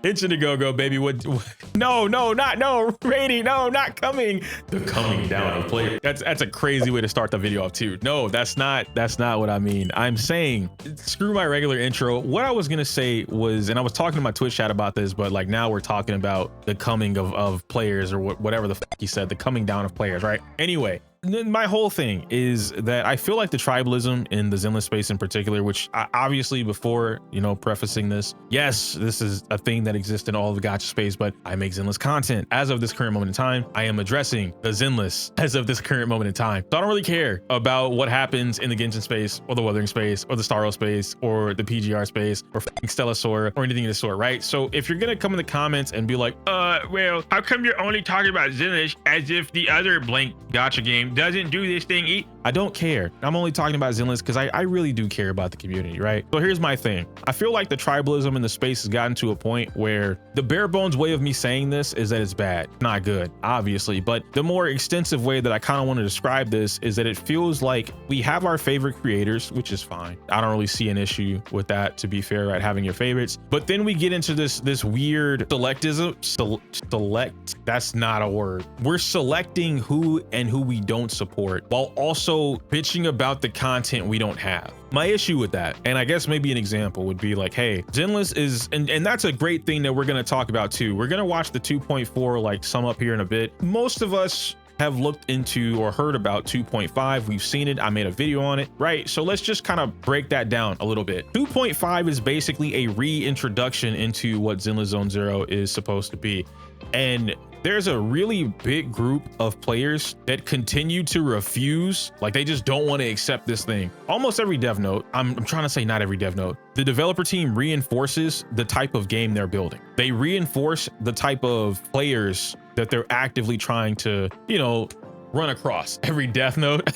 Itching to go, baby. What? No, Rady, no, not coming. The coming down of players. That's a crazy way to start the video off too. No, that's not what I mean. I'm saying, screw my regular intro. What I was gonna say was, and I was talking to my Twitch chat about this, but like now we're talking about the coming of players, or whatever the f he said, the coming down of players, right? Anyway, my whole thing is that I feel like the tribalism in the Zenless space in particular, which obviously before, you know, prefacing this, yes, this is a thing that exists in all of the gacha space, but I make Zenless content. As of this current moment in time, I am addressing the Zenless as of this current moment in time. So I don't really care about what happens in the Genshin space or the Wuthering space or the Starro space or the PGR space or Stellasaur or anything of the sort, right? So if you're gonna come in the comments and be like, well, how come you're only talking about Zenless as if the other blank gacha game doesn't do this thing? I don't care. I'm only talking about Zenless because I really do care about the community, right? So here's my thing. I feel like the tribalism in the space has gotten to a point where the bare bones way of me saying this is that it's bad, not good, obviously. But the more extensive way that I kind of want to describe this is that it feels like we have our favorite creators, which is fine. I don't really see an issue with that, to be fair, right? Having your favorites. But then we get into this weird that's not a word. We're selecting who and who we don't support while also bitching about the content we don't have. My issue with that, and I guess maybe an example would be like, hey, Zenless is, and that's a great thing that we're going to talk about too. We're going to watch the 2.4 like sum up here in a bit. Most of us have looked into or heard about 2.5. We've seen it. I made a video on it, right? So let's just kind of break that down a little bit. 2.5 is basically a reintroduction into what Zenless Zone Zero is supposed to be. And there's a really big group of players that continue to refuse, like they just don't want to accept this thing. Almost every dev note, I'm trying to say not every dev note, the developer team reinforces the type of game they're building. They reinforce the type of players that they're actively trying to, you know, run across every death note.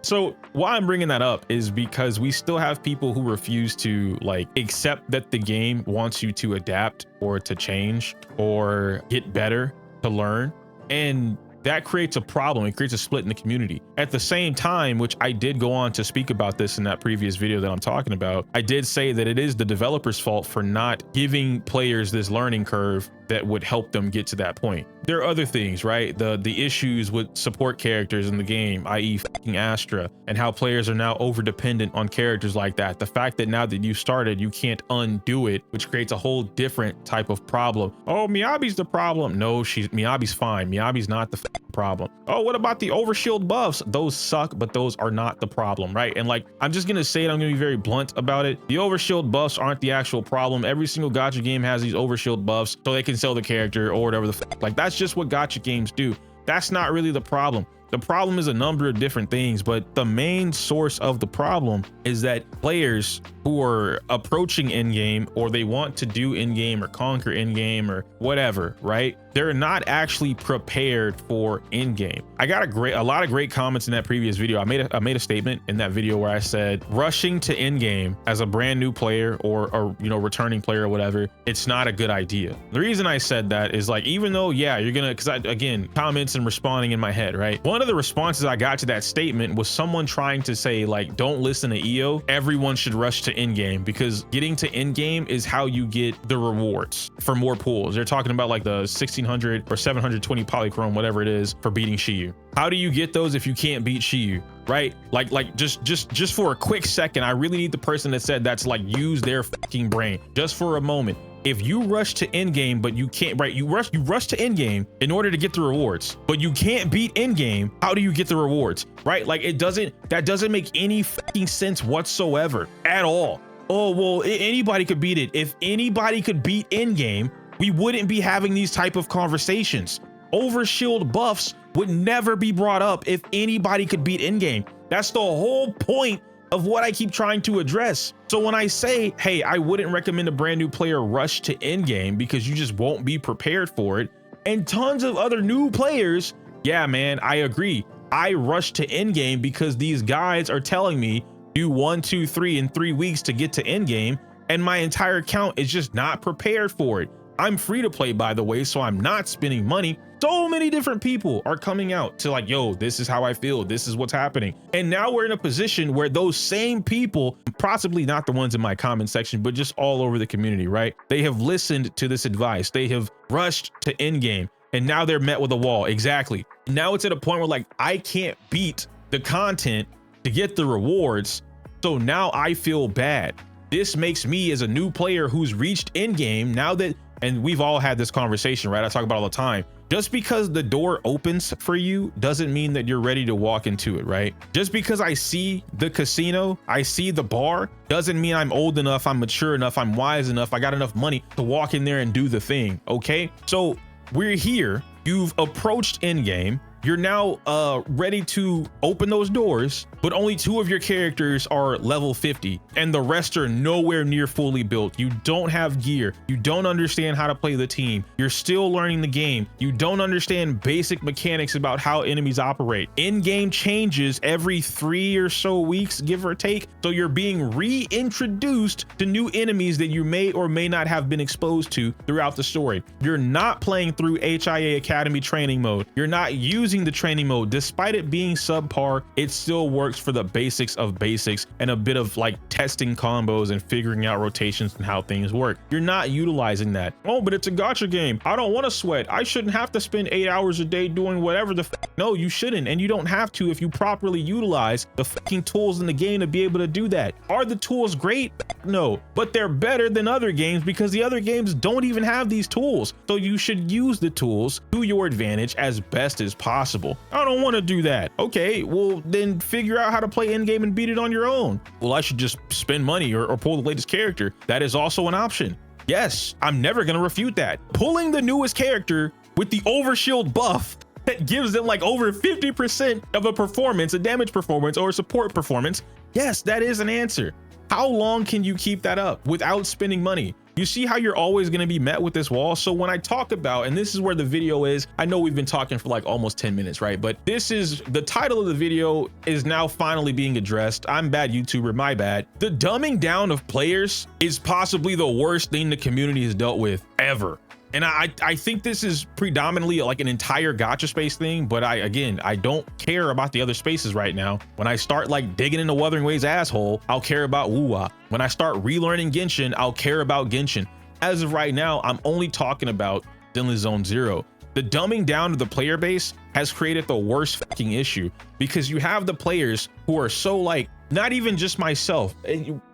So why I'm bringing that up is because we still have people who refuse to like accept that the game wants you to adapt or to change or get better, to learn. And that creates a problem. It creates a split in the community. At the same time, which I did go on to speak about this in that previous video that I'm talking about, I did say that it is the developer's fault for not giving players this learning curve that would help them get to that point. There are other things, right? The issues with support characters in the game, i.e. fucking Astra, and how players are now over dependent on characters like that. The fact that now that you started, you can't undo it, which creates a whole different type of problem. Oh, Miyabi's the problem. No, Miyabi's fine. Miyabi's not the problem. Oh, what about the overshield buffs? Those suck, but those are not the problem, right? And like, I'm just gonna say it, I'm gonna be very blunt about it. The overshield buffs aren't the actual problem. Every single gacha game has these overshield buffs so they can sell the character or whatever the like, that's just what gacha games do. That's not really the problem. The problem is a number of different things, but the main source of the problem is that players who are approaching in-game, or they want to do in-game or conquer in-game or whatever, right? They're not actually prepared for in-game. I got a lot of great comments in that previous video. I made a statement in that video where I said rushing to in-game as a brand new player or you know, returning player or whatever, it's not a good idea. The reason I said that is like, even though, yeah, you're gonna, because again, comments and responding in my head, right? One of the responses I got to that statement was someone trying to say like, don't listen to EO. Everyone should rush to in-game because getting to in-game is how you get the rewards for more pools. They're talking about like the 1600 or 720 polychrome, whatever it is, for beating Shiyu. How do you get those if you can't beat Shiyu, right? Like just for a quick second, I really need the person that said that's like, use their fucking brain just for a moment. If you rush to end-game, but you can't, right? You rush to end-game in order to get the rewards, but you can't beat end-game. How do you get the rewards, right? Like that doesn't make any fucking sense whatsoever at all. Oh, well, anybody could beat it. If anybody could beat end-game, we wouldn't be having these type of conversations. Overshield buffs would never be brought up if anybody could beat end-game. That's the whole point of what I keep trying to address. So when I say, hey, I wouldn't recommend a brand new player rush to endgame because you just won't be prepared for it, and tons of other new players, yeah, man, I agree. I rush to endgame because these guys are telling me do 1, 2, 3 in 3 weeks to get to endgame, and my entire account is just not prepared for it. I'm free to play, by the way, so I'm not spending money. So many different people are coming out to like, yo, this is how I feel. This is what's happening. And now we're in a position where those same people, possibly not the ones in my comment section, but just all over the community, right? They have listened to this advice. They have rushed to endgame, and now they're met with a wall. Exactly. Now it's at a point where like, I can't beat the content to get the rewards. So now I feel bad. This makes me, as a new player who's reached endgame now that, and we've all had this conversation, right? I talk about it all the time. Just because the door opens for you doesn't mean that you're ready to walk into it, right? Just because I see the casino, I see the bar, doesn't mean I'm old enough, I'm mature enough, I'm wise enough, I got enough money to walk in there and do the thing, okay? So we're here, you've approached endgame, you're now ready to open those doors, but only 2 of your characters are level 50 and the rest are nowhere near fully built. You don't have gear. You don't understand how to play the team. You're still learning the game. You don't understand basic mechanics about how enemies operate. In-game changes every 3 or so weeks, give or take. So you're being reintroduced to new enemies that you may or may not have been exposed to throughout the story. You're not playing through HIA Academy training mode. You're not using the training mode. Despite it being subpar, it still works for the basics of basics and a bit of like testing combos and figuring out rotations and how things work. You're not utilizing that. Oh, but it's a gacha game. I don't want to sweat. I shouldn't have to spend 8 hours a day doing whatever the no, you shouldn't. And you don't have to if you properly utilize the fucking tools in the game to be able to do that. Are the tools great? No, but they're better than other games because the other games don't even have these tools. So you should use the tools to your advantage as best as possible. I don't want to do that. Okay, well then figure out how to play endgame and beat it on your own. Well, I should just spend money or pull the latest character. That is also an option. Yes, I'm never going to refute that. Pulling the newest character with the overshield buff that gives them like over 50% of a performance, a damage performance or a support performance. Yes, that is an answer. How long can you keep that up without spending money? You see how you're always going to be met with this wall. So when I talk about, and this is where the video is, I know we've been talking for like almost 10 minutes, right? But this is the title of the video is now finally being addressed. I'm bad YouTuber, my bad. The dumbing down of players is possibly the worst thing the community has dealt with ever. And I think this is predominantly like an entire gacha space thing, but I don't care about the other spaces right now. When I start like digging into Wuthering Waves asshole, I'll care about Wuwa. When I start relearning Genshin, I'll care about Genshin. As of right now, I'm only talking about Zenless Zone Zero. The dumbing down of the player base has created the worst fucking issue because you have the players who are so like, not even just myself.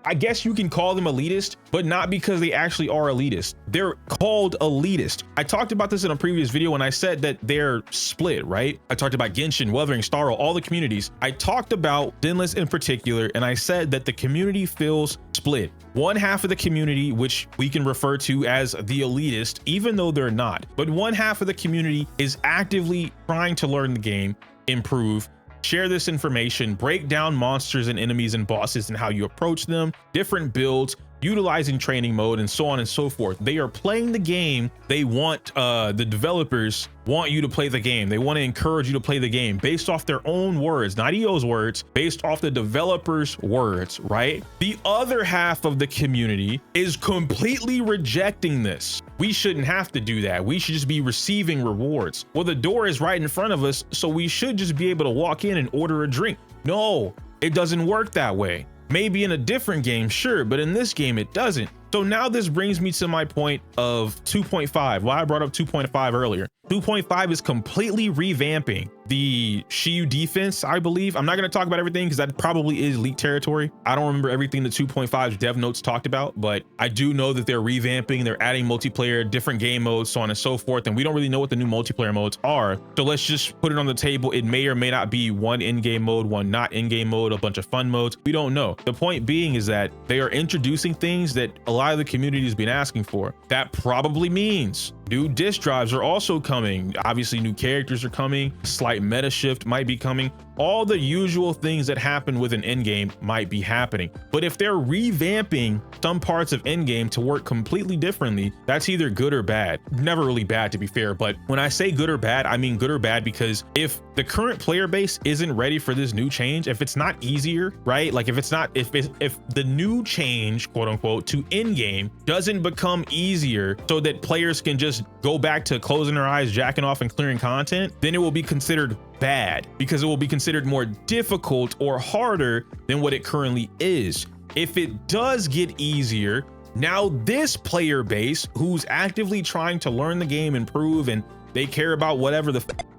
I guess you can call them elitist, but not because they actually are elitist. They're called elitist. I talked about this in a previous video when I said that they're split, right? I talked about Genshin, Wuthering, Starro, all the communities. I talked about Zenless in particular, and I said that the community feels split. One half of the community, which we can refer to as the elitist, even though they're not, but one half of the community is actively trying to learn the game, improve, share this information, break down monsters and enemies and bosses and how you approach them, different builds, utilizing training mode, and so on and so forth. They are playing the game. They want, the developers want you to play the game. They want to encourage you to play the game based off their own words, not EO's words, based off the developers' words, right? The other half of the community is completely rejecting this. We shouldn't have to do that. We should just be receiving rewards. Well, the door is right in front of us, so we should just be able to walk in and order a drink. No, it doesn't work that way. Maybe in a different game, sure, but in this game, it doesn't. So now this brings me to my point of 2.5. Why I brought up 2.5 earlier. 2.5 is completely revamping the Shiyu defense, I believe. I'm not going to talk about everything because that probably is leaked territory. I don't remember everything the 2.5's dev notes talked about, but I do know that they're revamping, they're adding multiplayer, different game modes, so on and so forth. And we don't really know what the new multiplayer modes are. So let's just put it on the table. It may or may not be one in-game mode, one not in-game mode, a bunch of fun modes. We don't know. The point being is that they are introducing things that a lot of the community has been asking for. That probably means new disc drives are also coming. Obviously, new characters are coming. Slight meta shift might be coming. All the usual things that happen with an endgame might be happening. But if they're revamping some parts of endgame to work completely differently, that's either good or bad. Never really bad, to be fair. But when I say good or bad, I mean good or bad because if the current player base isn't ready for this new change, if it's not easier, right? Like if the new change, quote unquote, to in-game doesn't become easier so that players can just go back to closing their eyes, jacking off and clearing content, then it will be considered bad because it will be considered more difficult or harder than what it currently is. If it does get easier, now this player base who's actively trying to learn the game, improve, and they care about whatever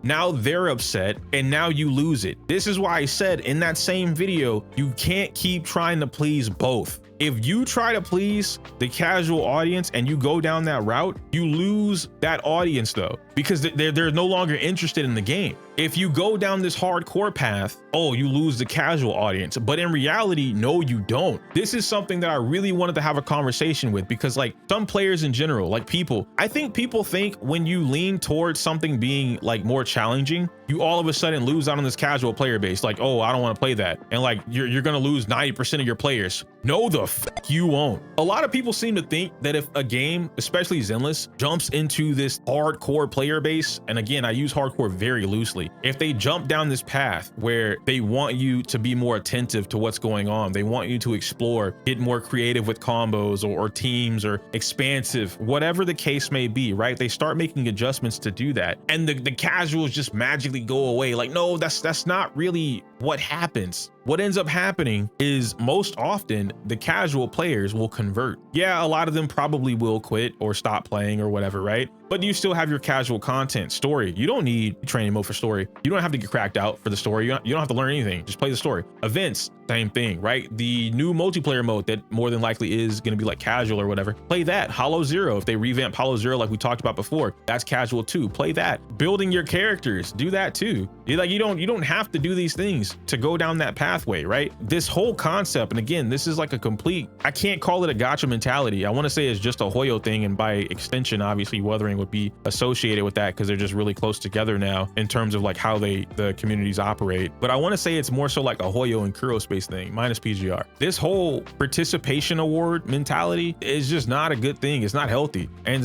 now they're upset and now you lose it. This is why I said in that same video, you can't keep trying to please both. If you try to please the casual audience and you go down that route, you lose that audience though, because they're no longer interested in the game. If you go down this hardcore path, oh, you lose the casual audience. But in reality, no, you don't. This is something that I really wanted to have a conversation with, because like some players in general, like people, I think people think when you lean towards something being like more challenging, you all of a sudden lose out on this casual player base. Like, oh, I don't want to play that. And like, you're going to lose 90% of your players. No, the fuck you won't. A lot of people seem to think that if a game, especially Zenless, jumps into this hardcore player base, and again, I use hardcore very loosely, if they jump down this path where they want you to be more attentive to what's going on, they want you to explore, get more creative with combos or teams or expansive, whatever the case may be, right? They start making adjustments to do that. And the casuals just magically go away. Like, no, that's not really what happens. What ends up happening is most often the casual players will convert. Yeah, a lot of them probably will quit or stop playing or whatever, right? But you still have your casual content. Story, you don't need training mode for story. You don't have to get cracked out for the story. You don't have to learn anything. Just play the story. Events, same thing, right? The new multiplayer mode that more than likely is going to be like casual or whatever, play that. Hollow Zero, if they revamp Hollow Zero like we talked about before, that's casual too. Play that. Building your characters, do that too. You don't have to do these things to go down that pathway, right? This whole concept, and again, this is like a complete, I can't call it a gotcha mentality. I want to say it's just a Hoyo thing, and by extension, obviously Wuthering would be associated with that because they're just really close together now in terms of like how the communities operate. But I want to say it's more so like a Hoyo and Kuro space thing minus PGR. This whole participation award mentality is just not a good thing. It's not healthy. And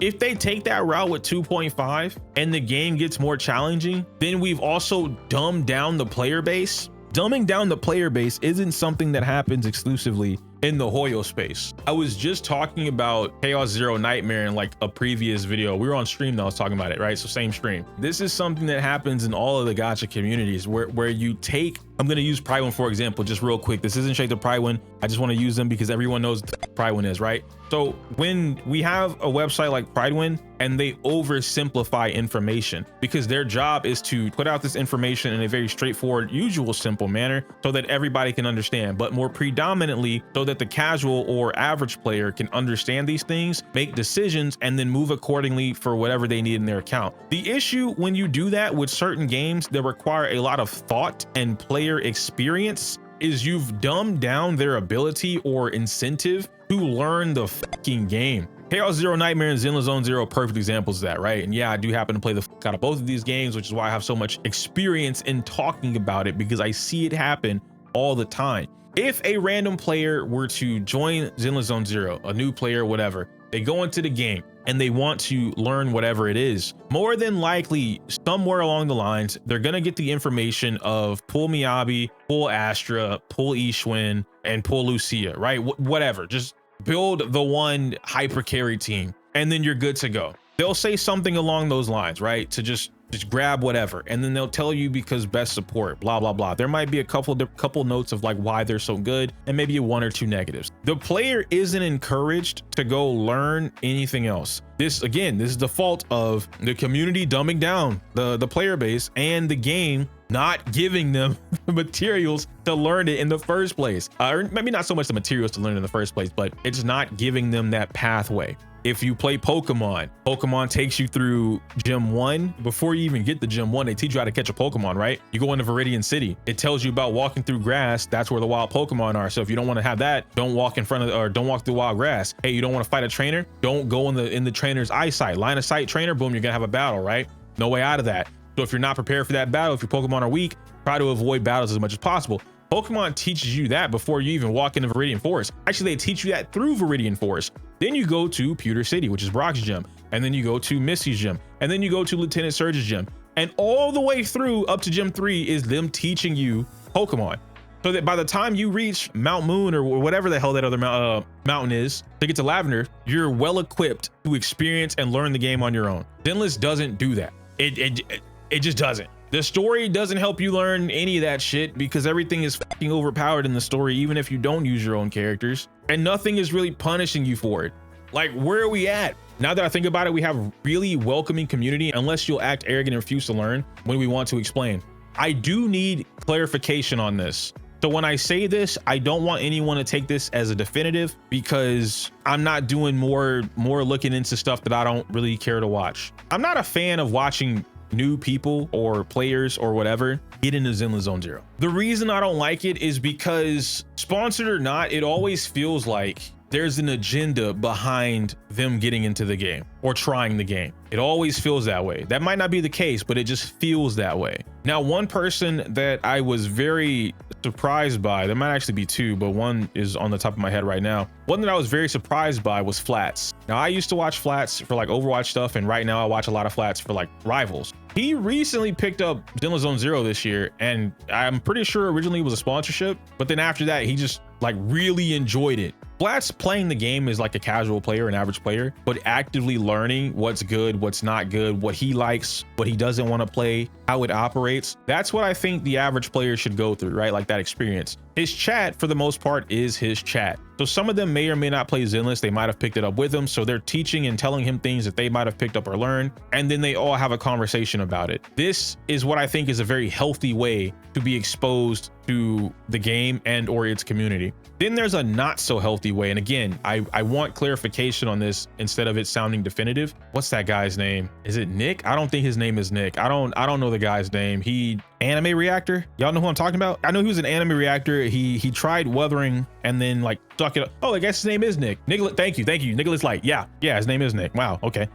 if they take that route with 2.5 and the game gets more challenging, then we've also dumbed down the player base. Dumbing down the player base isn't something that happens exclusively in the Hoyo space. I was just talking about Chaos Zero Nightmare in like a previous video. We were on stream that I was talking about it, right? So same stream. This is something that happens in all of the gacha communities where you take, I'm gonna use Pride1 for example, just real quick. This isn't shade to Pride1. I just wanna use them because everyone knows what Pride1 is, right? So when we have a website like Pride1 and they oversimplify information because their job is to put out this information in a very straightforward, usual, simple manner so that everybody can understand, but more predominantly so that the casual or average player can understand these things, make decisions, and then move accordingly for whatever they need in their account. The issue when you do that with certain games that require a lot of thought and player experience is you've dumbed down their ability or incentive to learn the fucking game. Chaos Zero Nightmare and Zenless Zone Zero are perfect examples of that, right? And yeah, I do happen to play the fuck out of both of these games, which is why I have so much experience in talking about it, because I see it happen all the time. If a random player were to join Zenless Zone Zero, a new player, whatever, they go into the game and they want to learn whatever it is, more than likely somewhere along the lines, they're gonna get the information of pull Miyabi, pull Astra, pull Ishwin, and pull Lucia, right? Whatever, just build the one hyper carry team and then you're good to go. They'll say something along those lines, right? To just grab whatever, and then they'll tell you because best support, blah blah blah. There might be a couple notes of like why they're so good, and maybe one or two negatives. The player isn't encouraged to go learn anything else. This is the fault of the community dumbing down the player base and the game not giving them the materials to learn it in the first place, or maybe not so much the materials to learn in the first place, but it's not giving them that pathway. If you play Pokemon takes you through Gym 1. Before you even get to Gym 1, they teach you how to catch a Pokemon, right? You go into Viridian City. It tells you about walking through grass. That's where the wild Pokemon are. So if you don't want to have that, don't walk in front of, or don't walk through wild grass. Hey, you don't want to fight a trainer? Don't go in the trainer's eyesight. Line of sight trainer, boom, you're gonna have a battle, right? No way out of that. So if you're not prepared for that battle, if your Pokemon are weak, try to avoid battles as much as possible. Pokemon teaches you that before you even walk into Viridian Forest. Actually, they teach you that through Viridian Forest. Then you go to Pewter City, which is Brock's gym. And then you go to Missy's gym. And then you go to Lieutenant Surge's gym. And all the way through up to Gym 3 is them teaching you Pokemon. So that by the time you reach Mount Moon or whatever the hell that other mountain is to get to Lavender, you're well equipped to experience and learn the game on your own. Zenless doesn't do that. It just doesn't. The story doesn't help you learn any of that shit because everything is fucking overpowered in the story, even if you don't use your own characters, and nothing is really punishing you for it. Like, where are we at? Now that I think about it, we have really welcoming community unless you'll act arrogant and refuse to learn when we want to explain. I do need clarification on this. So when I say this, I don't want anyone to take this as a definitive because I'm not doing more looking into stuff that I don't really care to watch. I'm not a fan of watching new people or players or whatever get into Zenless Zone Zero. The reason I don't like it is because, sponsored or not, it always feels like there's an agenda behind them getting into the game or trying the game. It always feels that way. That might not be the case, but it just feels that way. Now, one person that I was very surprised by, there might actually be two, but one is on the top of my head right now. One that I was very surprised by was Flats. Now, I used to watch Flats for like Overwatch stuff, and right now I watch a lot of Flats for like Rivals. He recently picked up Zenless Zone Zero this year, and I'm pretty sure originally it was a sponsorship, but then after that, he just like really enjoyed it. Flats playing the game is like a casual player, an average player, but actively learning what's good, what's not good, what he likes, what he doesn't want to play, how it operates. That's what I think the average player should go through, right? Like that experience. His chat, for the most part, is his chat. So some of them may or may not play Zenless. They might have picked it up with him. So they're teaching and telling him things that they might have picked up or learned. And then they all have a conversation about it. This is what I think is a very healthy way to be exposed to the game and or its community. Then there's a not so healthy way. And again, I want clarification on this instead of it sounding definitive. What's that guy's name? Is it Nick? I don't think his name is Nick. I don't know the guy's name. He Anime Reactor. Y'all know who I'm talking about? I know he was an Anime Reactor. He tried Wuthering and then like stuck it up. Oh, I guess his name is Nick. Nicholas, thank you. Nicholas Light. Yeah, his name is Nick. Wow. Okay.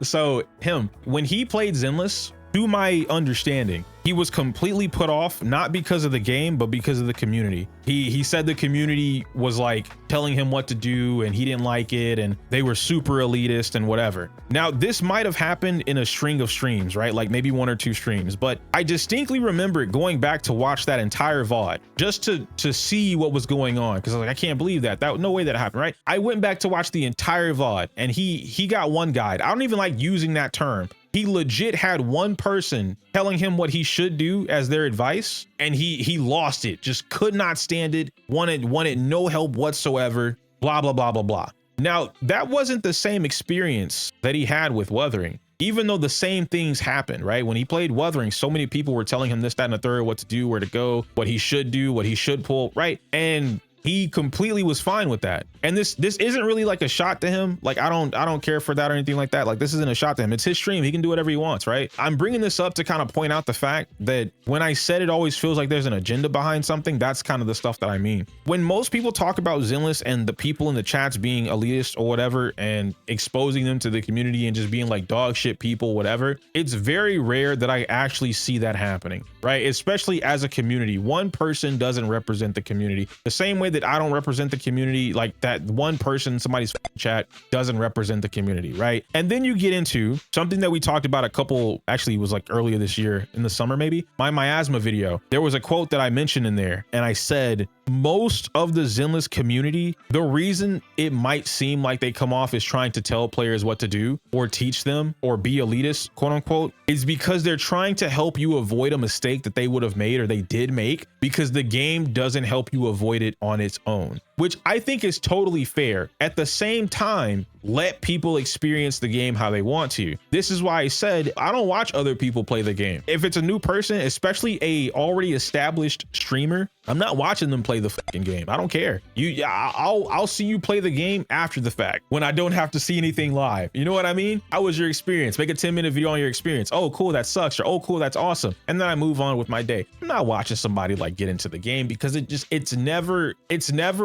So him, when he played Zenless, to my understanding, he was completely put off, not because of the game, but because of the community. He said the community was like telling him what to do and he didn't like it and they were super elitist and whatever. Now, this might have happened in a string of streams, right? Like maybe 1 or 2 streams, but I distinctly remember going back to watch that entire VOD just to see what was going on. Cause I was like, I can't believe that no way that happened, right? I went back to watch the entire VOD and he got one guide. I don't even like using that term. He legit had one person telling him what he should do as their advice, and he lost it, just could not stand it, wanted no help whatsoever, blah, blah, blah, blah, blah. Now, that wasn't the same experience that he had with Wuthering, even though the same things happened, right? When he played Wuthering, so many people were telling him this, that, and the third, what to do, where to go, what he should do, what he should pull, right? And he completely was fine with that. And this isn't really like a shot to him. Like, I don't care for that or anything like that. Like, this isn't a shot to him. It's his stream. He can do whatever he wants, right? I'm bringing this up to kind of point out the fact that when I said it always feels like there's an agenda behind something, that's kind of the stuff that I mean. When most people talk about Zenless and the people in the chats being elitist or whatever and exposing them to the community and just being like dog shit people, whatever, it's very rare that I actually see that happening, right? Especially as a community. One person doesn't represent the community the same way that I don't represent the community, like that one person in somebody's chat doesn't represent the community, right? And then you get into something that we talked about actually it was like earlier this year in the summer, maybe my miasma video. There was a quote that I mentioned in there and I said, most of the Zenless community, the reason it might seem like they come off as trying to tell players what to do or teach them or be elitist, quote unquote, is because they're trying to help you avoid a mistake that they would have made or they did make, because the game doesn't help you avoid it on its own, which I think is totally fair. At the same time, let people experience the game how they want to. This is why I said I don't watch other people play the game. If it's a new person, especially a already established streamer, I'm not watching them play the fucking game. I don't care. I'll see you play the game after the fact when I don't have to see anything live. You know what I mean? How was your experience? Make a 10-minute video on your experience. Oh, cool, that sucks. Or oh, cool, that's awesome. And then I move on with my day. I'm not watching somebody like get into the game because it's never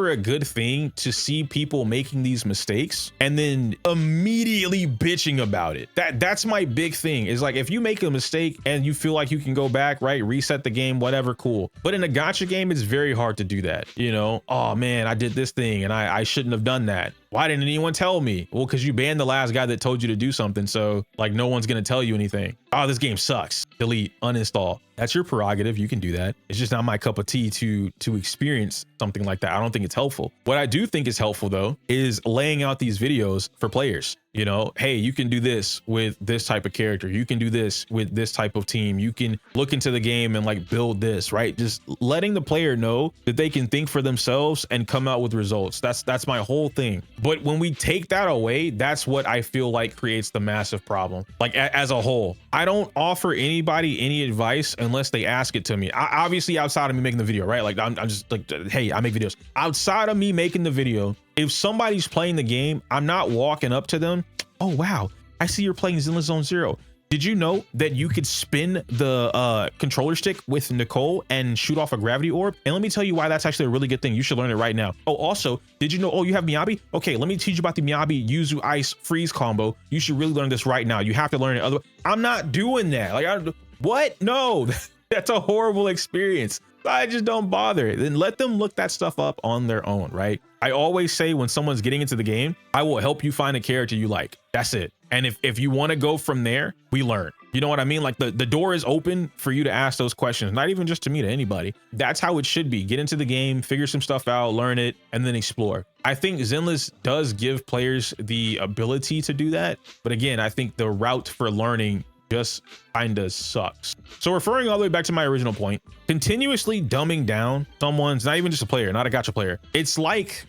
a good thing to see people making these mistakes and then immediately bitching about it. That's my big thing, is like, if you make a mistake and you feel like you can go back, right, reset the game, whatever, cool. But in a gacha game, it's very hard to do that. You know, oh man, I did this thing and I shouldn't have done that. Why didn't anyone tell me? Well, because you banned the last guy that told you to do something. So like, no one's going to tell you anything. Oh, this game sucks. Delete, uninstall. That's your prerogative. You can do that. It's just not my cup of tea to experience something like that. I don't think it's helpful. What I do think is helpful though, is laying out these videos for players. You know, hey, you can do this with this type of character. You can do this with this type of team. You can look into the game and like build this, right? Just letting the player know that they can think for themselves and come out with results. That's my whole thing. But when we take that away, that's what I feel like creates the massive problem. Like as a whole, I don't offer anybody any advice unless they ask it to me. Obviously outside of me making the video, right? Like I'm just like, hey, I make videos. Outside of me making the video, if somebody's playing the game, I'm not walking up to them. Oh, wow, I see you're playing Zenless Zone Zero. Did you know that you could spin the controller stick with Nicole and shoot off a gravity orb? And let me tell you why that's actually a really good thing. You should learn it right now. Oh, also, did you know, oh, you have Miyabi? Okay, let me teach you about the Miyabi Yuzu Ice Freeze combo. You should really learn this right now. You have to learn it. Otherwise, I'm not doing that. Like, what? No, that's a horrible experience. I just don't bother. Then let them look that stuff up on their own, right? I always say when someone's getting into the game, I will help you find a character you like. That's it. And if you want to go from there, we learn. You know what I mean? Like the door is open for you to ask those questions, not even just to me, to anybody. That's how it should be. Get into the game, figure some stuff out, learn it, and then explore. I think Zenless does give players the ability to do that. But again, I think the route for learning just kinda sucks. So referring all the way back to my original point, continuously dumbing down someone's, not even just a player, not a gacha player. It's like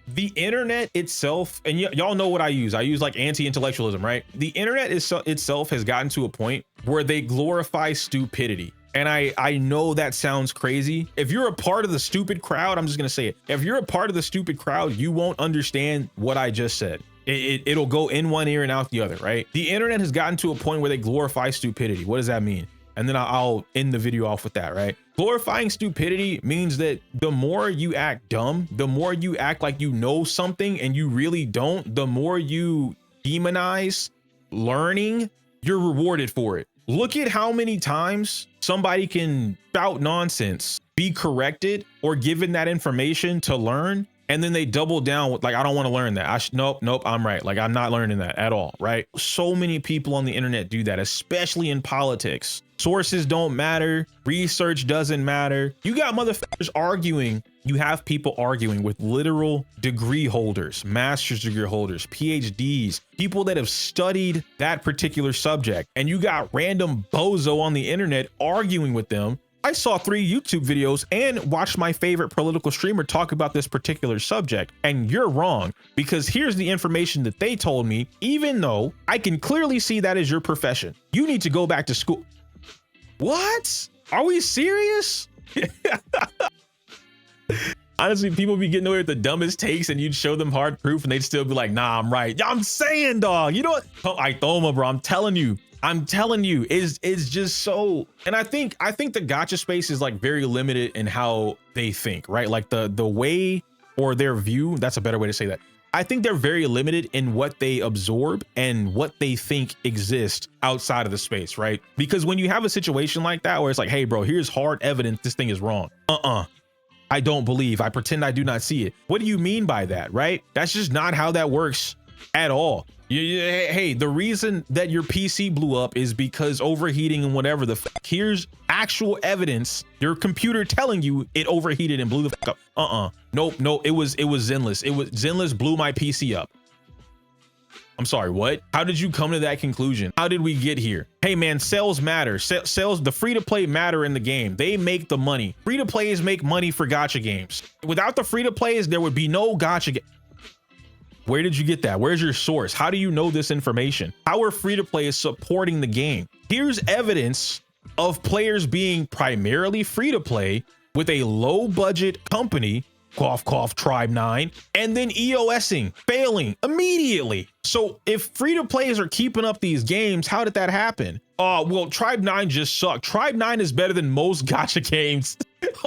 the internet itself, and y'all know what I use like anti-intellectualism, right? The internet itself has gotten to a point where they glorify stupidity. And I know that sounds crazy. If you're a part of the stupid crowd, I'm just gonna say it. If you're a part of the stupid crowd, you won't understand what I just said. It'll go in one ear and out the other, right? The internet has gotten to a point where they glorify stupidity. What does that mean? And then I'll end the video off with that, right? Glorifying stupidity means that the more you act dumb, the more you act like you know something and you really don't, the more you demonize learning, you're rewarded for it. Look at how many times somebody can spout nonsense, be corrected, or given that information to learn, and then they double down with like, I don't want to learn that. Nope, I'm right. Like, I'm not learning that at all, right? So many people on the internet do that, especially in politics. Sources don't matter. Research doesn't matter. You got motherfuckers arguing. You have people arguing with literal degree holders, master's degree holders, PhDs, people that have studied that particular subject. And you got random bozo on the internet arguing with them. I saw 3 YouTube videos and watched my favorite political streamer talk about this particular subject. And you're wrong, because here's the information that they told me, even though I can clearly see that is your profession. You need to go back to school. What? Are we serious? Honestly, people be getting away with the dumbest takes and you'd show them hard proof and they'd still be like, nah, I'm right. Yeah, I'm saying, dog, you know what? Oh, I thoma, bro. I'm telling you, it's just so. And I think the gacha space is like very limited in how they think, right? Like the way, or their view, that's a better way to say that. I think they're very limited in what they absorb and what they think exists outside of the space, right? Because when you have a situation like that where it's like, hey, bro, here's hard evidence this thing is wrong. I don't believe. I pretend I do not see it. What do you mean by that, right? That's just not how that works at all. Hey, the reason that your PC blew up is because overheating and whatever the fuck. Here's actual evidence. Your computer telling you it overheated and blew the fuck up. Nope. It was Zenless. Zenless blew my PC up. I'm sorry, what? How did you come to that conclusion? How did we get here? Hey man, sales matter. Sales, the free-to-play matter in the game. They make the money. Free-to-plays make money for gacha games. Without the free-to-plays, there would be no gacha game. Where did you get that? Where's your source? How do you know this information? How are free-to-play supporting the game? Here's evidence of players being primarily free-to-play with a low-budget company, cough, cough, Tribe 9, and then EOSing, failing immediately. So if free-to-players are keeping up these games, how did that happen? Well, Tribe 9 just sucked. Tribe 9 is better than most gacha games.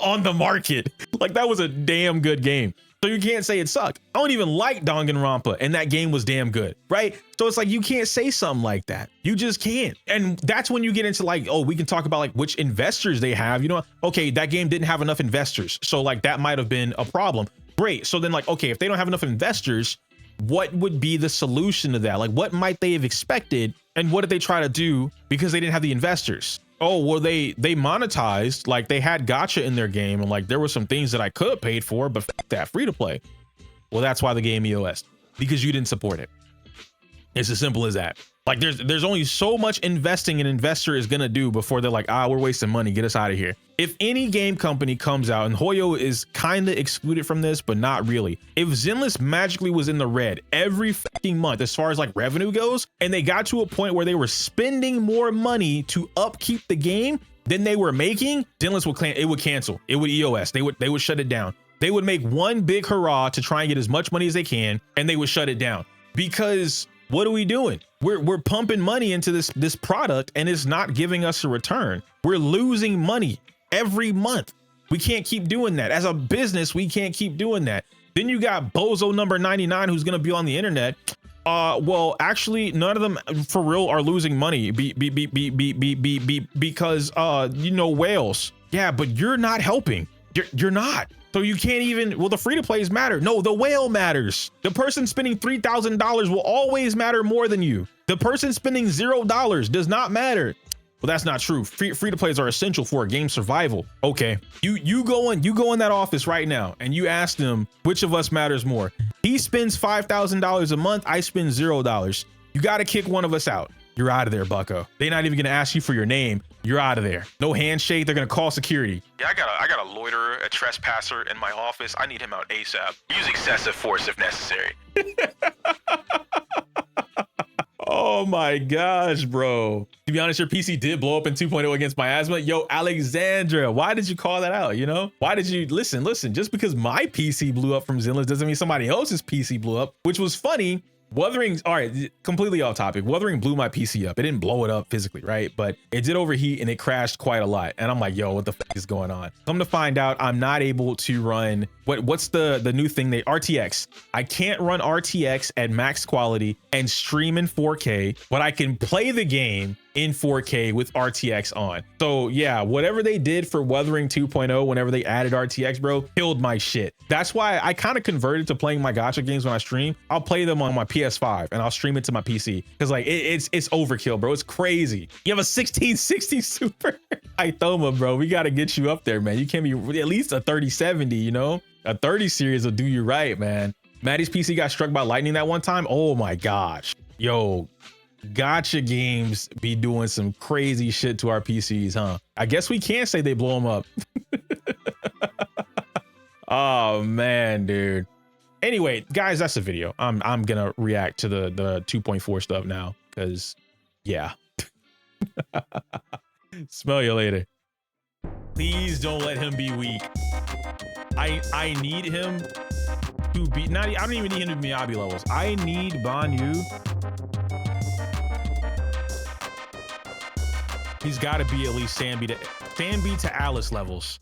on the market. Like that was a damn good game. So you can't say it sucked. I don't even like Danganronpa, and that game was damn good, right? So it's like you can't say something like that. You just can't. And that's when you get into like, oh, we can talk about like which investors they have. You know, okay, that game didn't have enough investors, so like that might have been a problem. Great. So then like, okay, if they don't have enough investors, what would be the solution to that? Like, what might they have expected, and what did they try to do because they didn't have the investors? Oh, well, they monetized, like they had gacha in their game, and like there were some things that I could have paid for, but f that, free to play. Well, that's why the game EOS, because you didn't support it. It's as simple as that. Like there's only so much investing an investor is gonna do before they're like, ah, we're wasting money, get us out of here. If any game company comes out, and Hoyo is kind of excluded from this, but not really. If Zenless magically was in the red every fucking month as far as like revenue goes, and they got to a point where they were spending more money to upkeep the game than they were making, Zenless would cancel. It would EOS. They would shut it down. They would make one big hurrah to try and get as much money as they can, and they would shut it down. Because what are we doing? We're pumping money into this product, and it's not giving us a return. We're losing money every month. We can't keep doing that. As a business, we can't keep doing that. Then you got Bozo number 99 who's gonna be on the internet. Well, actually, none of them for real are losing money because you know, whales. Yeah, but you're not helping. You're not. So you can't even, well, the free-to-plays matter. No, the whale matters. The person spending $3,000 will always matter more than you. The person spending $0 does not matter. Well, that's not true. Free-to-plays are essential for a game survival. Okay, you go in that office right now and you ask them which of us matters more. He spends $5,000 a month. I spend $0. You got to kick one of us out. You're out of there, bucko. They're not even gonna ask you for your name. You're out of there. No handshake. They're gonna call security. Yeah, I got a loiterer, a trespasser in my office. I need him out ASAP. Use excessive force if necessary. Oh my gosh, bro. To be honest, your PC did blow up in 2.0 against miasma. Yo, Alexandra, why did you call that out? You know, why did you listen? Just because my PC blew up from Zenless doesn't mean somebody else's PC blew up, which was funny. Wuthering, all right, completely off topic. Wuthering blew my PC up. It didn't blow it up physically, right? But it did overheat and it crashed quite a lot. And I'm like, yo, what the f is going on? Come to find out, I'm not able to run, what's the new thing, RTX. I can't run RTX at max quality and stream in 4K, but I can play the game in 4K with RTX on. So yeah, whatever they did for Wuthering 2.0, whenever they added RTX, bro, killed my shit. That's why I kind of converted to playing my gacha games when I stream. I'll play them on my PS5 and I'll stream it to my PC because like it's overkill, bro. It's crazy. You have a 1660 Super Ithoma, bro. We got to get you up there, man. You can't be at least a 3070, you know? A 30 series will do you right, man. Maddie's PC got struck by lightning that one time. Oh my gosh. Yo, gacha games be doing some crazy shit to our PCs, huh? I guess we can't say they blow them up. Oh man, dude. Anyway, guys, that's the video. I'm gonna react to the 2.4 stuff now because yeah. Smell you later. Please don't let him be weak. I need him to be not. I don't even need him to be Miyabi levels. I need Banyu. He's got to be at least Sanbi to Alice levels.